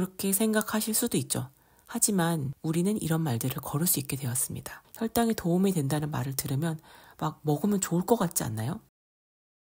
그렇게 생각하실 수도 있죠. 하지만 우리는 이런 말들을 걸을 수 있게 되었습니다. 혈당에 도움이 된다는 말을 들으면 막 먹으면 좋을 것 같지 않나요?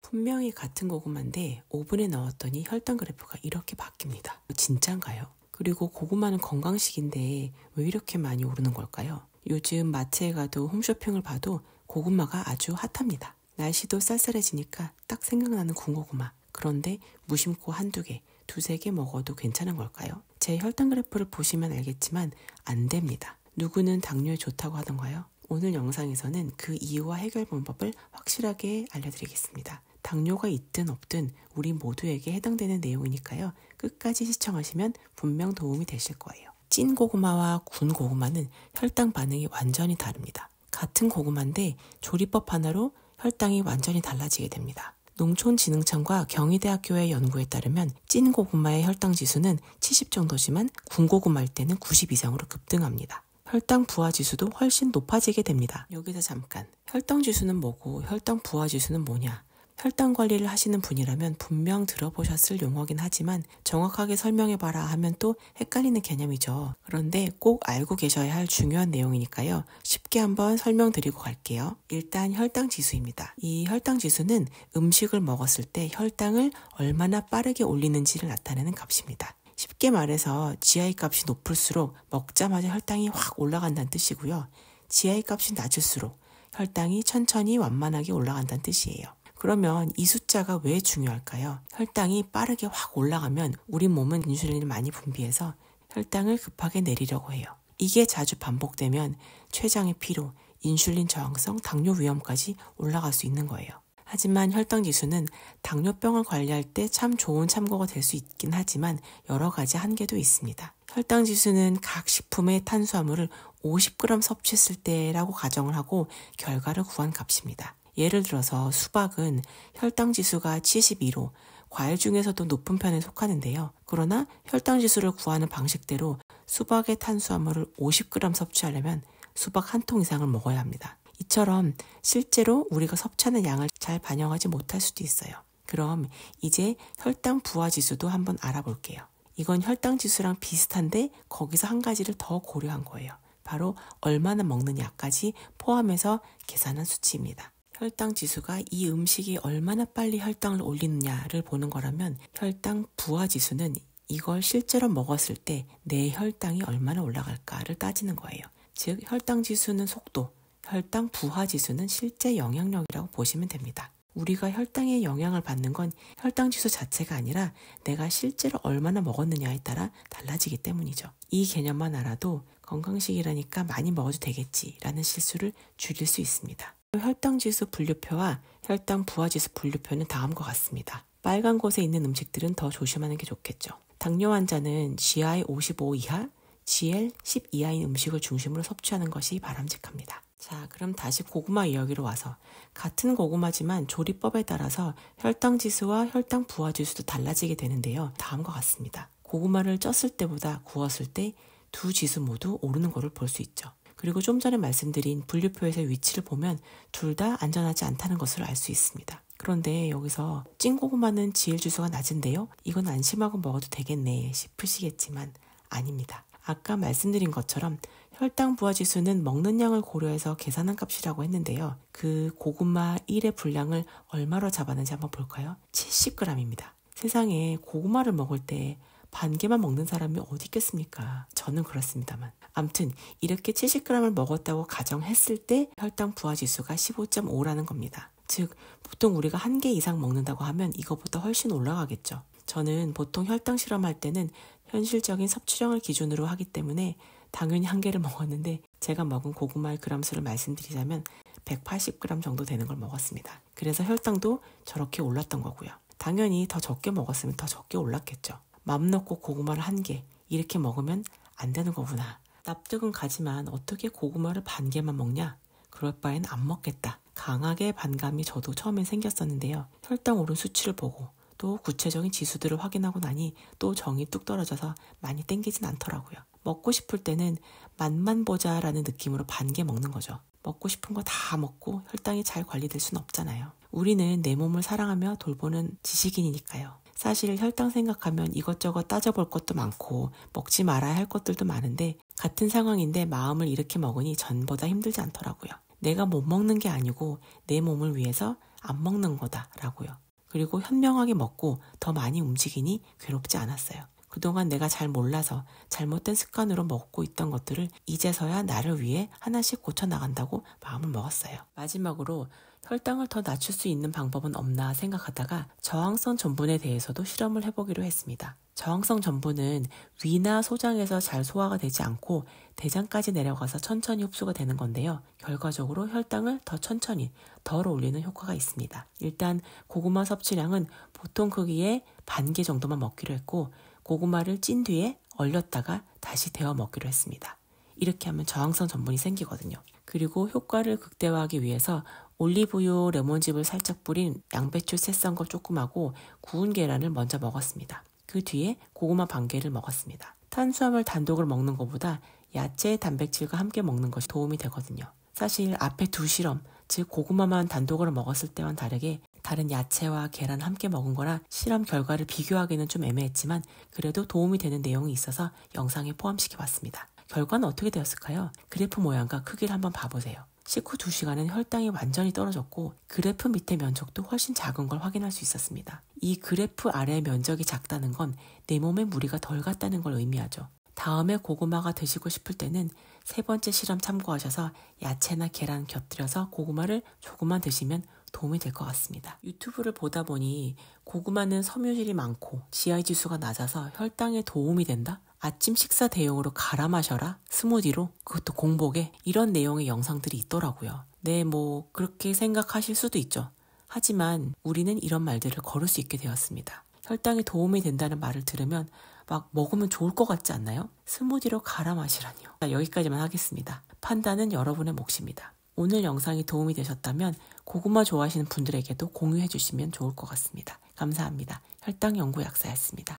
분명히 같은 고구마인데 오븐에 넣었더니 혈당 그래프가 이렇게 바뀝니다. 진짠가요? 그리고 고구마는 건강식인데 왜 이렇게 많이 오르는 걸까요? 요즘 마트에 가도 홈쇼핑을 봐도 고구마가 아주 핫합니다. 날씨도 쌀쌀해지니까 딱 생각나는 군고구마. 그런데 무심코 한두 개, 두세 개 먹어도 괜찮은 걸까요? 제 혈당 그래프를 보시면 알겠지만 안 됩니다. 누구는 당뇨에 좋다고 하던가요? 오늘 영상에서는 그 이유와 해결 방법을 확실하게 알려드리겠습니다. 당뇨가 있든 없든 우리 모두에게 해당되는 내용이니까요. 끝까지 시청하시면 분명 도움이 되실 거예요. 찐 고구마와 군 고구마는 혈당 반응이 완전히 다릅니다. 같은 고구마인데 조리법 하나로 혈당이 완전히 달라지게 됩니다. 농촌진흥청과 경희대학교의 연구에 따르면 찐 고구마의 혈당 지수는 70 정도지만 군 고구마일 때는 90 이상으로 급등합니다. 혈당 부하 지수도 훨씬 높아지게 됩니다. 여기서 잠깐, 혈당 지수는 뭐고 혈당 부하 지수는 뭐냐? 혈당 관리를 하시는 분이라면 분명 들어보셨을 용어긴 하지만 정확하게 설명해봐라 하면 또 헷갈리는 개념이죠. 그런데 꼭 알고 계셔야 할 중요한 내용이니까요. 쉽게 한번 설명드리고 갈게요. 일단 혈당 지수입니다. 이 혈당 지수는 음식을 먹었을 때 혈당을 얼마나 빠르게 올리는지를 나타내는 값입니다. 쉽게 말해서 GI 값이 높을수록 먹자마자 혈당이 확 올라간다는 뜻이고요. GI 값이 낮을수록 혈당이 천천히 완만하게 올라간다는 뜻이에요. 그러면 이 숫자가 왜 중요할까요? 혈당이 빠르게 확 올라가면 우리 몸은 인슐린을 많이 분비해서 혈당을 급하게 내리려고 해요. 이게 자주 반복되면 췌장의 피로, 인슐린 저항성, 당뇨 위험까지 올라갈 수 있는 거예요. 하지만 혈당 지수는 당뇨병을 관리할 때 참 좋은 참고가 될 수 있긴 하지만 여러 가지 한계도 있습니다. 혈당 지수는 각 식품의 탄수화물을 50g 섭취했을 때라고 가정을 하고 결과를 구한 값입니다. 예를 들어서 수박은 혈당 지수가 72로 과일 중에서도 높은 편에 속하는데요. 그러나 혈당 지수를 구하는 방식대로 수박의 탄수화물을 50g 섭취하려면 수박 한 통 이상을 먹어야 합니다. 이처럼 실제로 우리가 섭취하는 양을 잘 반영하지 못할 수도 있어요. 그럼 이제 혈당 부하 지수도 한번 알아볼게요. 이건 혈당 지수랑 비슷한데 거기서 한 가지를 더 고려한 거예요. 바로 얼마나 먹느냐까지 포함해서 계산한 수치입니다. 혈당 지수가 이 음식이 얼마나 빨리 혈당을 올리느냐를 보는 거라면 혈당 부하 지수는 이걸 실제로 먹었을 때 내 혈당이 얼마나 올라갈까를 따지는 거예요. 즉 혈당 지수는 속도, 혈당 부하 지수는 실제 영향력이라고 보시면 됩니다. 우리가 혈당에 영향을 받는 건 혈당 지수 자체가 아니라 내가 실제로 얼마나 먹었느냐에 따라 달라지기 때문이죠. 이 개념만 알아도 건강식이라니까 많이 먹어도 되겠지라는 실수를 줄일 수 있습니다. 혈당 지수 분류표와 혈당 부하 지수 분류표는 다음과 같습니다. 빨간 곳에 있는 음식들은 더 조심하는 게 좋겠죠. 당뇨 환자는 GI 55 이하, GL 10 이하인 음식을 중심으로 섭취하는 것이 바람직합니다. 자, 그럼 다시 고구마 이야기로 와서 같은 고구마지만 조리법에 따라서 혈당 지수와 혈당 부하 지수도 달라지게 되는데요. 다음과 같습니다. 고구마를 쪘을 때보다 구웠을 때 두 지수 모두 오르는 것을 볼 수 있죠. 그리고 좀 전에 말씀드린 분류표에서의 위치를 보면 둘 다 안전하지 않다는 것을 알 수 있습니다. 그런데 여기서 찐고구마는 GL 지수가 낮은데요. 이건 안심하고 먹어도 되겠네 싶으시겠지만 아닙니다. 아까 말씀드린 것처럼 혈당 부하 지수는 먹는 양을 고려해서 계산한 값이라고 했는데요. 그 고구마 1의 분량을 얼마로 잡았는지 한번 볼까요? 70g입니다. 세상에 고구마를 먹을 때 반 개만 먹는 사람이 어디 있겠습니까? 저는 그렇습니다만. 암튼 이렇게 70g을 먹었다고 가정했을 때 혈당 부하 지수가 15.5라는 겁니다. 즉 보통 우리가 한 개 이상 먹는다고 하면 이거보다 훨씬 올라가겠죠. 저는 보통 혈당 실험할 때는 현실적인 섭취량을 기준으로 하기 때문에 당연히 한 개를 먹었는데 제가 먹은 고구마의 그람수를 말씀드리자면 180g 정도 되는 걸 먹었습니다. 그래서 혈당도 저렇게 올랐던 거고요. 당연히 더 적게 먹었으면 더 적게 올랐겠죠. 맘 놓고 고구마를 한 개 이렇게 먹으면 안 되는 거구나. 납득은 가지만 어떻게 고구마를 반 개만 먹냐? 그럴 바엔 안 먹겠다. 강하게 반감이 저도 처음엔 생겼었는데요. 혈당 오른 수치를 보고 또 구체적인 지수들을 확인하고 나니 또 정이 뚝 떨어져서 많이 땡기진 않더라고요. 먹고 싶을 때는 맛만 보자라는 느낌으로 반 개 먹는 거죠. 먹고 싶은 거 다 먹고 혈당이 잘 관리될 수는 없잖아요. 우리는 내 몸을 사랑하며 돌보는 지식인이니까요. 사실 혈당 생각하면 이것저것 따져볼 것도 많고 먹지 말아야 할 것들도 많은데 같은 상황인데 마음을 이렇게 먹으니 전보다 힘들지 않더라고요. 내가 못 먹는 게 아니고 내 몸을 위해서 안 먹는 거다라고요. 그리고 현명하게 먹고 더 많이 움직이니 괴롭지 않았어요. 그동안 내가 잘 몰라서 잘못된 습관으로 먹고 있던 것들을 이제서야 나를 위해 하나씩 고쳐나간다고 마음을 먹었어요. 마지막으로 혈당을 더 낮출 수 있는 방법은 없나 생각하다가 저항성 전분에 대해서도 실험을 해보기로 했습니다. 저항성 전분은 위나 소장에서 잘 소화가 되지 않고 대장까지 내려가서 천천히 흡수가 되는 건데요. 결과적으로 혈당을 더 천천히 덜 올리는 효과가 있습니다. 일단 고구마 섭취량은 보통 크기의 반 개 정도만 먹기로 했고 고구마를 찐 뒤에 얼렸다가 다시 데워 먹기로 했습니다. 이렇게 하면 저항성 전분이 생기거든요. 그리고 효과를 극대화하기 위해서 올리브유, 레몬즙을 살짝 뿌린 양배추 채 썬 거 조금하고 구운 계란을 먼저 먹었습니다. 그 뒤에 고구마 반 개를 먹었습니다. 탄수화물 단독을 먹는 것보다 야채, 단백질과 함께 먹는 것이 도움이 되거든요. 사실 앞에 두 실험, 즉 고구마만 단독으로 먹었을 때와는 다르게 다른 야채와 계란 함께 먹은 거라 실험 결과를 비교하기는 좀 애매했지만 그래도 도움이 되는 내용이 있어서 영상에 포함시켜봤습니다. 결과는 어떻게 되었을까요? 그래프 모양과 크기를 한번 봐보세요. 식후 2시간은 혈당이 완전히 떨어졌고 그래프 밑에 면적도 훨씬 작은 걸 확인할 수 있었습니다. 이 그래프 아래의 면적이 작다는 건 내 몸에 무리가 덜 갔다는 걸 의미하죠. 다음에 고구마가 드시고 싶을 때는 3번째 실험 참고하셔서 야채나 계란 곁들여서 고구마를 조금만 드시면 도움이 될 것 같습니다. 유튜브를 보다 보니 고구마는 섬유질이 많고 GI 지수가 낮아서 혈당에 도움이 된다? 아침 식사 대용으로 갈아 마셔라? 스무디로? 그것도 공복에? 이런 내용의 영상들이 있더라고요. 네, 그렇게 생각하실 수도 있죠. 하지만 우리는 이런 말들을 걸을 수 있게 되었습니다. 혈당에 도움이 된다는 말을 들으면 막 먹으면 좋을 것 같지 않나요? 스무디로 갈아 마시라니요. 여기까지만 하겠습니다. 판단은 여러분의 몫입니다. 오늘 영상이 도움이 되셨다면 고구마 좋아하시는 분들에게도 공유해 주시면 좋을 것 같습니다. 감사합니다. 혈당연구약사였습니다.